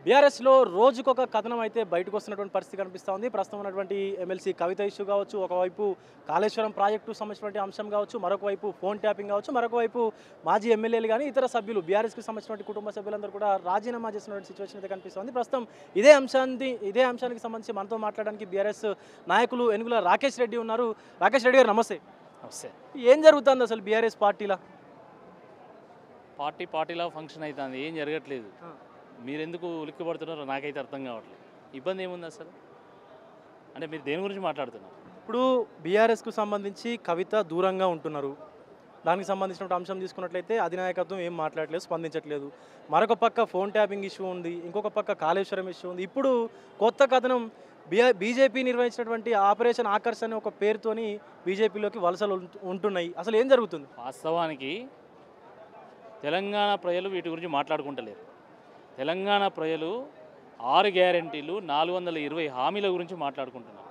బీఆర్ఎస్లో రోజుకొక కథనం అయితే బయటకు వస్తున్నటువంటి పరిస్థితి కనిపిస్తూ ఉంది. ప్రస్తుతం ఉన్నటువంటి ఎమ్మెల్సీ కవిత ఇష్యూ కావచ్చు, ఒకవైపు కాళేశ్వరం ప్రాజెక్టు సంబంధించినటువంటి అంశం కావచ్చు, మరొక వైపు ఫోన్ ట్యాపింగ్ కావచ్చు, మరొక వైపు మాజీ ఎమ్మెల్యేలు కానీ ఇతర సభ్యులు బీఆర్ఎస్కి సంబంధించినటువంటి కుటుంబ సభ్యులందరూ కూడా రాజీనామా చేసినటువంటి సిచ్యువేషన్ అయితే కనిపిస్తుంది. ప్రస్తుతం ఇదే అంశానికి సంబంధించి మనతో మాట్లాడడానికి బీఆర్ఎస్ నాయకులు ఎనుగుల రాకేష్ రెడ్డి ఉన్నారు. రాకేష్ రెడ్డి గారు నమస్తే. నమస్తే. ఏం జరుగుతుంది అసలు బీఆర్ఎస్ పార్టీలో? పార్టీలా ఫంక్షన్ అవుతుంది, ఏం జరగట్లేదు. మీరెందుకు ఉలిక్కి పడుతున్నారో నాకైతే అర్థం కావట్లేదు. ఇబ్బంది ఏముంది అసలు? అంటే మీరు దేని గురించి మాట్లాడుతున్నారు? ఇప్పుడు బీఆర్ఎస్కు సంబంధించి కవిత దూరంగా ఉంటున్నారు. దానికి సంబంధించిన అంశం తీసుకున్నట్లయితే అధినాయకత్వం ఏం మాట్లాడలేదు, స్పందించట్లేదు. మరొక పక్క ఫోన్ ట్యాపింగ్ ఇష్యూ ఉంది, ఇంకొక పక్క కాళేశ్వరం ఇష్యూ ఉంది. ఇప్పుడు కొత్త కథనం బీజేపీ నిర్వహించినటువంటి ఆపరేషన్ ఆకర్ష్ అనే ఒక పేరుతోని బీజేపీలోకి వలసలు ఉంటున్నాయి. అసలు ఏం జరుగుతుంది? వాస్తవానికి తెలంగాణ ప్రజలు వీటి గురించి మాట్లాడుకుంటలేరు. తెలంగాణ ప్రజలు 6 గ్యారెంటీలు 420 హామీల గురించి మాట్లాడుకుంటున్నారు.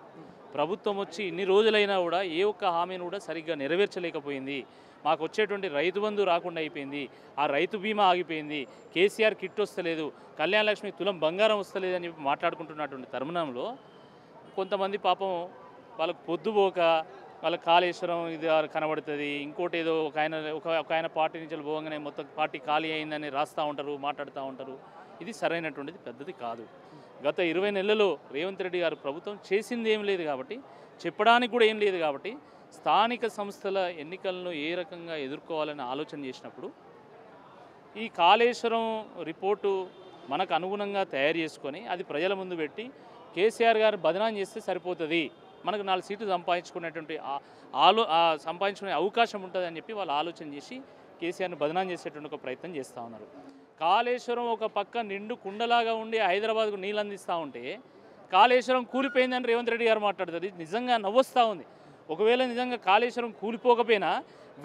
ప్రభుత్వం వచ్చి ఇన్ని రోజులైనా కూడా ఏ ఒక్క హామీని కూడా సరిగ్గా నెరవేర్చలేకపోయింది. మాకు వచ్చేటువంటి రైతు బంధు రాకుండా అయిపోయింది, ఆ రైతు బీమా ఆగిపోయింది, కేసీఆర్ కిట్ వస్తలేదు, కళ్యాణ లక్ష్మి తులం బంగారం వస్తలేదు అని చెప్పి మాట్లాడుకుంటున్నటువంటి తరుణంలో కొంతమంది పాపం వాళ్ళకు పొద్దుపోక వాళ్ళ కాళేశ్వరం ఇది కనబడుతుంది, ఇంకోటి ఏదో ఒక ఆయన పార్టీ నుంచి పోగానే మొత్తం పార్టీ ఖాళీ అయిందని రాస్తూ ఉంటారు, మాట్లాడుతూ ఉంటారు. ఇది సరైనటువంటిది పెద్దది కాదు. గత 20 నెలల్లో రేవంత్ రెడ్డి గారు ప్రభుత్వం చేసింది ఏం లేదు కాబట్టి, చెప్పడానికి కూడా ఏం లేదు కాబట్టి, స్థానిక సంస్థల ఎన్నికలను ఏ రకంగా ఎదుర్కోవాలని ఆలోచన చేసినప్పుడు ఈ కాళేశ్వరం రిపోర్టు మనకు అనుగుణంగా తయారు చేసుకొని అది ప్రజల ముందు పెట్టి కేసీఆర్ గారు బదనాం చేస్తే సరిపోతుంది, మనకు 4 సీట్లు సంపాదించుకునేటువంటి సంపాదించుకునే అవకాశం ఉంటుందని చెప్పి వాళ్ళు ఆలోచన చేసి కేసీఆర్ని బదనాం చేసేటువంటి ఒక ప్రయత్నం చేస్తూ ఉన్నారు. కాళేశ్వరం ఒక పక్క నిండు కుండలాగా ఉండి హైదరాబాద్కు నీళ్ళు అందిస్తూ ఉంటే కాళేశ్వరం కూలిపోయిందని రేవంత్ రెడ్డి గారు మాట్లాడుతుంది. నిజంగా నవ్వొస్తూ ఉంది. ఒకవేళ నిజంగా కాళేశ్వరం కూలిపోకపోయినా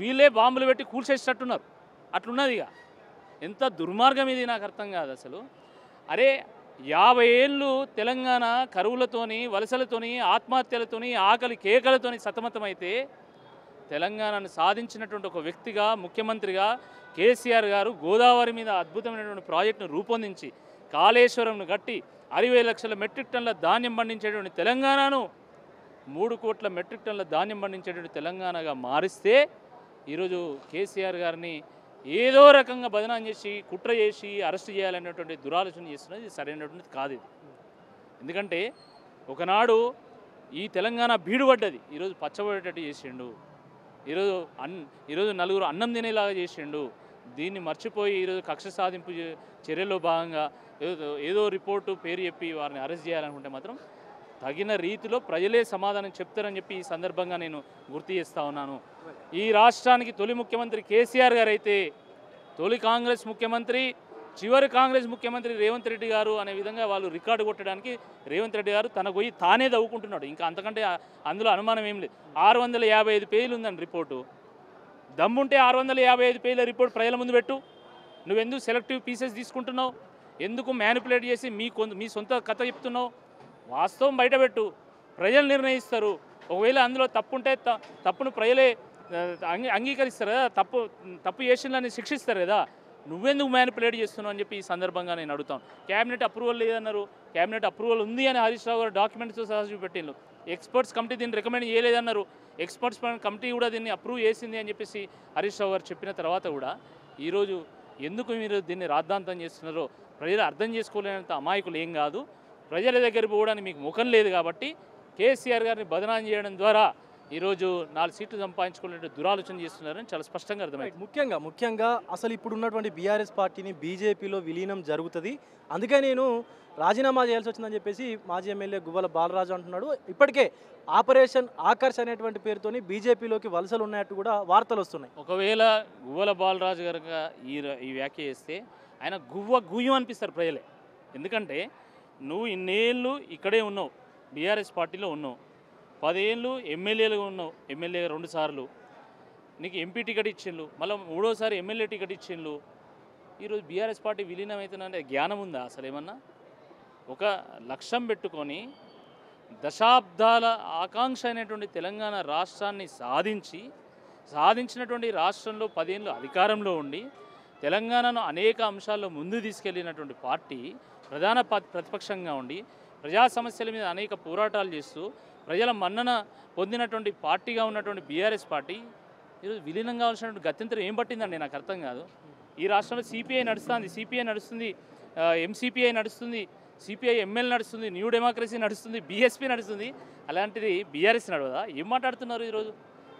వీళ్ళే బాంబులు పెట్టి కూల్చేసేటట్టున్నారు. అట్లున్నది. ఇక ఎంత దుర్మార్గం ఇది నాకు అర్థం కాదు అసలు. అరే 50 ఏళ్ళు తెలంగాణ కరువులతోని, వలసలతోని, ఆత్మహత్యలతోని, ఆకలి కేకలతోని సతమతమైతే తెలంగాణను సాధించినటువంటి ఒక వ్యక్తిగా, ముఖ్యమంత్రిగా కేసీఆర్ గారు గోదావరి మీద అద్భుతమైనటువంటి ప్రాజెక్టును రూపొందించి కాళేశ్వరంను కట్టి 60 లక్షల మెట్రిక్ టన్నుల ధాన్యం పండించేటువంటి తెలంగాణను 3 కోట్ల మెట్రిక్ టన్నుల ధాన్యం పండించేటువంటి తెలంగాణగా మారిస్తే ఈరోజు కేసీఆర్ గారిని ఏదో రకంగా బదనాం చేసి కుట్ర చేసి అరెస్ట్ చేయాలనేటువంటి దురాలోచన చేస్తున్నది సరైనటువంటిది కాదు ఇది. ఎందుకంటే ఒకనాడు ఈ తెలంగాణ బీడుపడ్డది, ఈరోజు పచ్చబడేటట్టు చేసిండు. ఈరోజు నలుగురు అన్నం తినేలాగా చేసిండు. దీన్ని మర్చిపోయి ఈరోజు కక్ష సాధింపు చర్యలో భాగంగా ఏదో రిపోర్టు పేరు చెప్పి వారిని అరెస్ట్ చేయాలనుకుంటే మాత్రం తగిన రీతిలో ప్రజలే సమాధానం చెప్తారని చెప్పి ఈ సందర్భంగా నేను గుర్తు చేస్తూ ఉన్నాను. ఈ రాష్ట్రానికి తొలి ముఖ్యమంత్రి కేసీఆర్ గారు అయితే తొలి కాంగ్రెస్ ముఖ్యమంత్రి, చివరి కాంగ్రెస్ ముఖ్యమంత్రి రేవంత్ రెడ్డి గారు అనే విధంగా వాళ్ళు రికార్డు కొట్టడానికి రేవంత్ రెడ్డి గారు తన పోయి తానే దవ్వుకుంటున్నాడు. ఇంకా అంతకంటే అందులో అనుమానం ఏం లేదు. 655 పేజీలు ఉందండి రిపోర్టు. దమ్ముంటే 655 పేజీల రిపోర్ట్ ప్రజల ముందు పెట్టు. నువ్వెందుకు సెలెక్టివ్ పీసెస్ తీసుకుంటున్నావు? ఎందుకు మ్యానిపులేట్ చేసి మీ సొంత కథ చెప్తున్నావు? వాస్తవం బయటపెట్టు, ప్రజలు నిర్ణయిస్తారు. ఒకవేళ అందులో తప్పుంటే తప్పును ప్రజలే అంగీకరిస్తారు కదా, తప్పు చేసిందని శిక్షిస్తారు కదా. నువ్వెందుకు మ్యానిపులేట్ చేస్తున్నావు అని చెప్పి ఈ సందర్భంగా నేను అడుగుతాను. క్యాబినెట్ అప్రూవల్ లేదన్నారు, క్యాబినెట్ అప్రూవల్ ఉంది అని హరీష్ రావు గారు డాక్యుమెంట్స్తో సహా చూపెట్టిండ్రు. ఎక్స్పర్ట్స్ కమిటీ దీన్ని రికమెండ్ చేయలేదన్నారు, ఎక్స్పర్ట్స్ కమిటీ కూడా దీన్ని అప్రూవ్ చేసింది అని చెప్పేసి హరీష్ రావు గారు చెప్పిన తర్వాత కూడా ఈరోజు ఎందుకు మీరు దీన్ని రాద్ధాంతం చేస్తున్నారో ప్రజలు అర్థం చేసుకోలేనంత అమాయకులు ఏం కాదు. ప్రజల దగ్గర పోవడానికి మీకు ముఖం లేదు కాబట్టి కేసీఆర్ గారిని బదనాం చేయడం ద్వారా ఈరోజు 4 సీట్లు సంపాదించుకునే దురాలోచన చేస్తున్నారని చాలా స్పష్టంగా అర్థమైంది. ముఖ్యంగా అసలు ఇప్పుడు ఉన్నటువంటి బీఆర్ఎస్ పార్టీని బీజేపీలో విలీనం జరుగుతుంది, అందుకే నేను రాజీనామా చేయాల్సి వచ్చిందని చెప్పేసి మాజీ ఎమ్మెల్యే గువ్వల బాలరాజు అంటున్నాడు. ఇప్పటికే ఆపరేషన్ ఆకర్ష్ అనేటువంటి పేరుతోని బీజేపీలోకి వలసలు ఉన్నట్టు కూడా వార్తలు వస్తున్నాయి. ఒకవేళ గువ్వల బాలరాజు గారు ఈ వ్యాఖ్య చేస్తే ఆయన గుయ్యం అనిపిస్తారు ప్రజలే. ఎందుకంటే నువ్వు ఇన్నేళ్ళు ఇక్కడే ఉన్నావు, బీఆర్ఎస్ పార్టీలో ఉన్నావు, 10 ఏళ్ళు ఎమ్మెల్యేలుగా ఉన్నావు, ఎమ్మెల్యే 2 సార్లు, నీకు ఎంపీ టికెట్ ఇచ్చిండ్రు, మళ్ళీ 3వసారి ఎమ్మెల్యే టికెట్ ఇచ్చిండ్రు. ఈరోజు బీఆర్ఎస్ పార్టీ విలీనం అవుతుందంటే జ్ఞానం ఉందా అసలు? ఏమన్నా ఒక లక్ష్యం పెట్టుకొని దశాబ్దాల ఆకాంక్ష అయినటువంటి తెలంగాణ రాష్ట్రాన్ని సాధించినటువంటి రాష్ట్రంలో 10 ఏళ్ళు అధికారంలో ఉండి తెలంగాణను అనేక అంశాల్లో ముందు తీసుకెళ్లినటువంటి పార్టీ ప్రధాన ప్రతిపక్షంగా ఉండి ప్రజా సమస్యల మీద అనేక పోరాటాలు చేస్తూ ప్రజల మన్నన పొందినటువంటి పార్టీగా ఉన్నటువంటి బీఆర్ఎస్ పార్టీ ఈరోజు విలీనం కావాల్సినటువంటి గత్యంతరం ఏం పట్టిందండి నాకు అర్థం కాదు. ఈ రాష్ట్రంలో సిపిఐ నడుస్తుంది, ఎంసిపిఐ నడుస్తుంది, సిపిఐ ఎంఎల్ నడుస్తుంది, న్యూ డెమోక్రసీ నడుస్తుంది, బీఎస్పీ నడుస్తుంది. అలాంటిది బీఆర్ఎస్ నడవదా? ఏం మాట్లాడుతున్నారు ఈరోజు?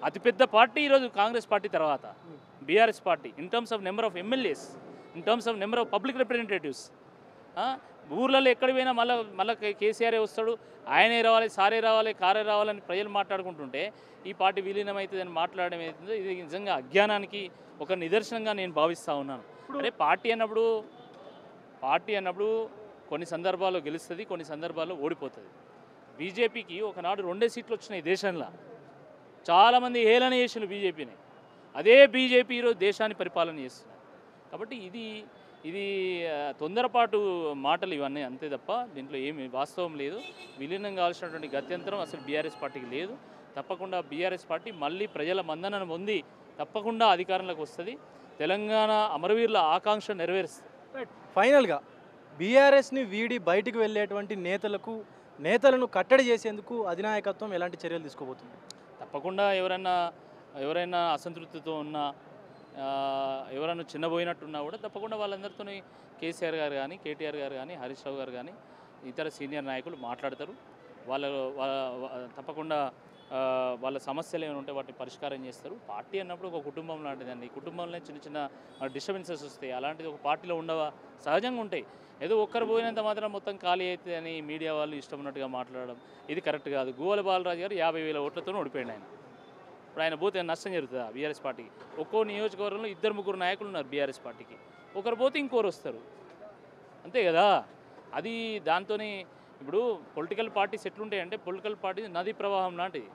అతిపెద్ద పార్టీ ఈరోజు కాంగ్రెస్ పార్టీ తర్వాత BRS party in terms of number of MLAs, in terms of number of public representatives. ఊర్లలో ఎక్కడి పోయినా మళ్ళీ కేసీఆరే వస్తాడు, ఆయనే రావాలి, సారే రావాలి, కారే రావాలని ప్రజలు మాట్లాడుకుంటుంటే ఈ పార్టీ విలీనం అవుతుందని మాట్లాడడం అవుతుందో ఇది నిజంగా అజ్ఞానానికి ఒక నిదర్శనంగా నేను భావిస్తూ ఉన్నాను. అంటే పార్టీ అన్నప్పుడు కొన్ని సందర్భాల్లో గెలుస్తుంది, కొన్ని సందర్భాల్లో ఓడిపోతుంది. బీజేపీకి ఒకనాడు 2 సీట్లు వచ్చినాయి దేశంలో. చాలామంది హేళన చేసిన బీజేపీని. అదే బీజేపీ ఈరోజు దేశాన్ని పరిపాలన చేస్తున్నారు. కాబట్టి ఇది తొందరపాటు మాటలు ఇవన్నీ అంతే తప్ప దీంట్లో ఏమి వాస్తవం లేదు. విలీనం కావాల్సినటువంటి గత్యంతరం అసలు బీఆర్ఎస్ పార్టీకి లేదు. తప్పకుండా బీఆర్ఎస్ పార్టీ మళ్ళీ ప్రజల మన్ననను పొంది తప్పకుండా అధికారంలోకి వస్తుంది. తెలంగాణ అమరవీరుల ఆకాంక్ష నెరవేరుస్తుంది. ఫైనల్గా బీఆర్ఎస్ని వీడి బయటికి వెళ్ళేటువంటి నేతలను కట్టడి చేసేందుకు అధినాయకత్వం ఎలాంటి చర్యలు తీసుకోబోతుంది? తప్పకుండా ఎవరైనా అసంతృప్తితో ఉన్నా, ఎవరైనా చిన్నపోయినట్టున్నా కూడా తప్పకుండా వాళ్ళందరితో కేసీఆర్ గారు కానీ, కేటీఆర్ గారు కానీ, హరీష్ రావు గారు కానీ ఇతర సీనియర్ నాయకులు మాట్లాడతారు. తప్పకుండా వాళ్ళ సమస్యలు ఏమైనా ఉంటే వాటిని పరిష్కారం చేస్తారు. పార్టీ అన్నప్పుడు ఒక కుటుంబం లాంటిదండి. కుటుంబంలో చిన్న చిన్న డిస్టర్బెన్సెస్ వస్తాయి. అలాంటిది ఒక పార్టీలో ఉండవా? సహజంగా ఉంటాయి. ఏదో ఒక్కరు పోయినంత మాత్రం మొత్తం ఖాళీ అయితే అని మీడియా వాళ్ళు ఇష్టం ఉన్నట్టుగా మాట్లాడడం ఇది కరెక్ట్ కాదు. గోవల బాలరాజు గారు 50,000 ఓట్లతో ఓడిపోయాడు ఆయన. ఇప్పుడు ఆయన పోతే నష్టం జరుగుతుందా బీఆర్ఎస్ పార్టీకి? ఒక్కో నియోజకవర్గంలో 2-3 నాయకులు ఉన్నారు బీఆర్ఎస్ పార్టీకి. ఒకరు పోతే ఇంకోరు వస్తారు, అంతే కదా. అది దాంతోనే ఇప్పుడు పొలిటికల్ పార్టీస్ ఎట్లుంటాయంటే, పొలిటికల్ పార్టీ నదీ ప్రవాహం లాంటిది,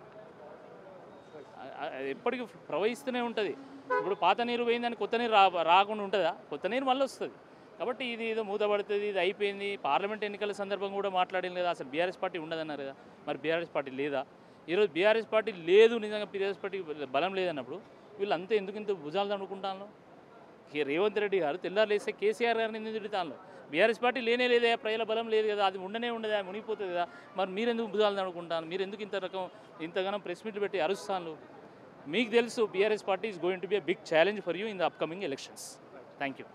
ఎప్పటికీ ప్రవహిస్తూనే ఉంటుంది. ఇప్పుడు పాత నీరు పోయిందని కొత్త నీరు రాకుండా ఉంటుందా? కొత్త నీరు మళ్ళీ వస్తుంది. కాబట్టి ఇది ఏదో మూతపడుతుంది, ఇది అయిపోయింది. పార్లమెంట్ ఎన్నికల సందర్భంగా కూడా మాట్లాడింది కదా, అసలు బీఆర్ఎస్ పార్టీ ఉండదన్నారు కదా. మరి బీఆర్ఎస్ పార్టీ లేదా? ఈరోజు బీఆర్ఎస్ పార్టీ లేదు, నిజంగా బీఆర్ఎస్ పార్టీ బలం లేదన్నప్పుడు వీళ్ళంతా ఎందుకు భుజాలు తనుకుంటాను? రేవంత్ రెడ్డి గారు తెల్లారు లేస్తే కేసీఆర్ గారిని ఎందుకు తిడతాను? బీఆర్ఎస్ పార్టీ లేనే లేదా, ప్రజల బలం లేదు కదా, అది ఉండనే ఉండదా, మునిగిపోతుంది కదా. మరి మీరెందుకు భుజాలు తనుకుంటాను? మీరు ఎందుకు ఇంతగానో ప్రెస్ మీట్లు పెట్టి అరుస్తాను? మీకు తెలుసు BRS party is going to be a big challenge for you in the upcoming elections. Thank you.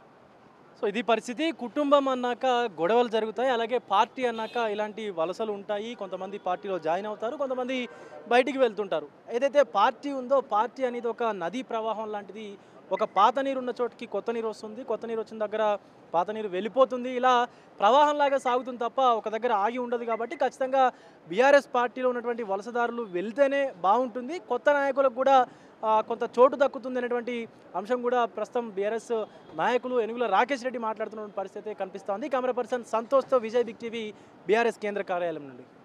So ఇది పరిస్థితి. కుటుంబం అన్నాక గొడవలు జరుగుతాయి, అలాగే పార్టీ అన్నాక ఇలాంటి వలసలు ఉంటాయి. కొంతమంది పార్టీలో జాయిన్ అవుతారు, కొంతమంది బయటికి వెళ్తుంటారు. ఏదైతే పార్టీ ఉందో, పార్టీ అనేది ఒక నదీ ప్రవాహం లాంటిది. ఒక పాత నీరు ఉన్న చోటికి కొత్త నీరు వస్తుంది, కొత్త నీరు వచ్చిన దగ్గర పాత నీరు వెళ్ళిపోతుంది. ఇలా ప్రవాహంలాగా సాగుతుంది తప్ప ఒక దగ్గర ఆగి ఉండదు. కాబట్టి ఖచ్చితంగా బీఆర్ఎస్ పార్టీలో ఉన్నటువంటి వలసదారులు వెళ్తేనే బాగుంటుంది, కొత్త నాయకులకు కూడా కొంత చోటు దక్కుతుంది అనేటువంటి అంశం కూడా ప్రస్తుతం బీఆర్ఎస్ నాయకులు ఏనుగుల రాకేష్ రెడ్డి మాట్లాడుతున్న పరిస్థితి కనిపిస్తోంది. కెమెరా పర్సన్ సంతోష్తో విజయ్ బిగ్ టీవీ, బీఆర్ఎస్ కేంద్ర కార్యాలయం నుండి.